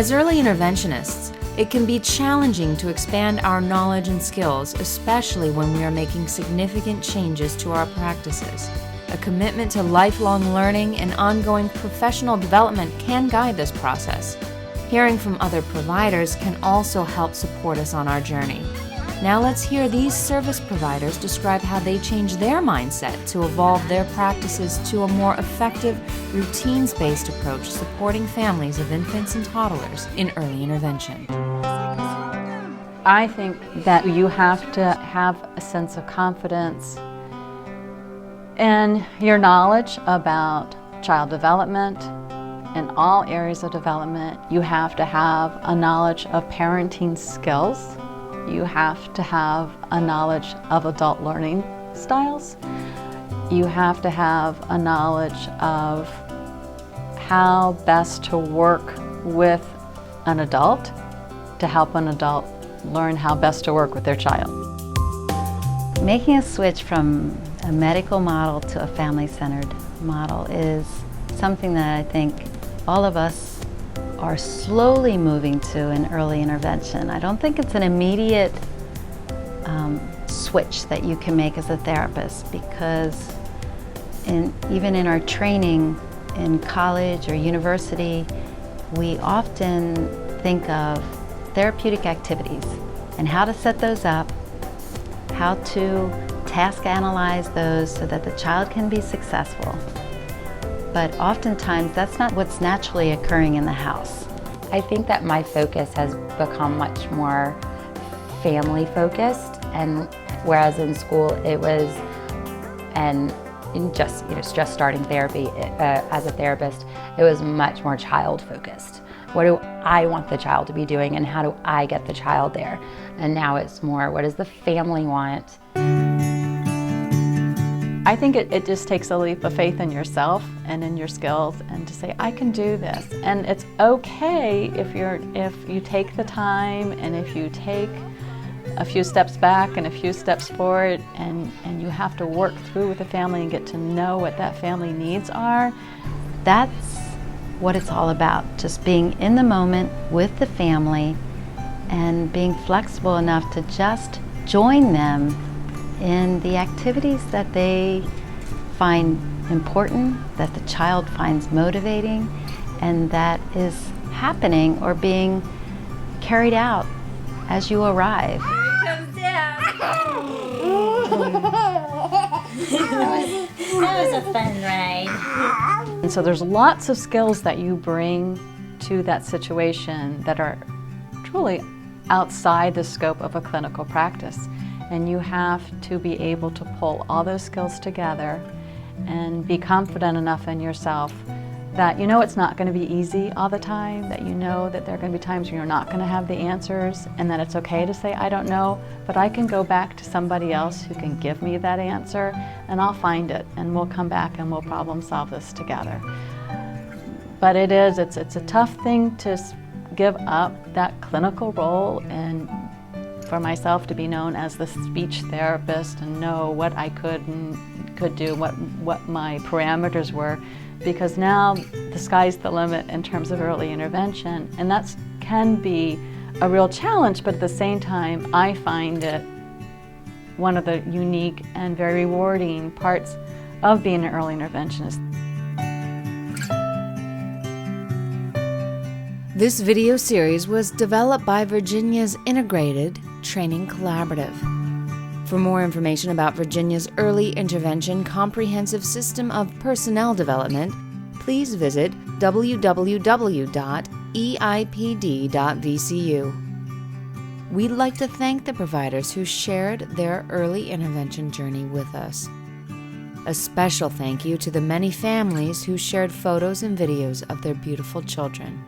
As early interventionists, it can be challenging to expand our knowledge and skills, especially when we are making significant changes to our practices. A commitment to lifelong learning and ongoing professional development can guide this process. Hearing from other providers can also help support us on our journey. Now let's hear these service providers describe how they change their mindset to evolve their practices to a more effective, routines-based approach supporting families of infants and toddlers in early intervention. I think that you have to have a sense of confidence in your knowledge about child development in all areas of development. You have to have a knowledge of parenting skills. You have to have a knowledge of adult learning styles. You have to have a knowledge of how best to work with an adult to help an adult learn how best to work with their child. Making a switch from a medical model to a family-centered model is something that I think all of us are slowly moving to in early intervention. I don't think it's an immediate switch that you can make as a therapist, because even in our training in college or university, we often think of therapeutic activities and how to set those up, how to task analyze those so that the child can be successful. But oftentimes that's not what's naturally occurring in the house. I think that my focus has become much more family focused, and whereas in school it was, and in just starting therapy as a therapist, it was much more child focused. What do I want the child to be doing, and how do I get the child there? And now it's more, what does the family want? I think it just takes a leap of faith in yourself and in your skills, and to say, I can do this. And it's okay if you take the time, and if you take a few steps back and a few steps forward, and you have to work through with the family and get to know what that family needs are. That's what it's all about, just being in the moment with the family and being flexible enough to just join them in the activities that they find important, that the child finds motivating, and that is happening or being carried out as you arrive. Here he comes down. That was a fun ride. And so there's lots of skills that you bring to that situation that are truly outside the scope of a clinical practice. And you have to be able to pull all those skills together and be confident enough in yourself that you know it's not going to be easy all the time, that you know that there are going to be times when you're not going to have the answers, and that it's okay to say, I don't know, but I can go back to somebody else who can give me that answer, and I'll find it, and we'll come back and we'll problem solve this together. But it's a tough thing to give up that clinical role, and for myself to be known as the speech therapist and know what I could do, what my parameters were, because now the sky's the limit in terms of early intervention, and that can be a real challenge, but at the same time I find it one of the unique and very rewarding parts of being an early interventionist. This video series was developed by Virginia's Integrated Training Collaborative. For more information about Virginia's Early Intervention Comprehensive System of Personnel Development, please visit www.eipd.vcu. We'd like to thank the providers who shared their early intervention journey with us. A special thank you to the many families who shared photos and videos of their beautiful children.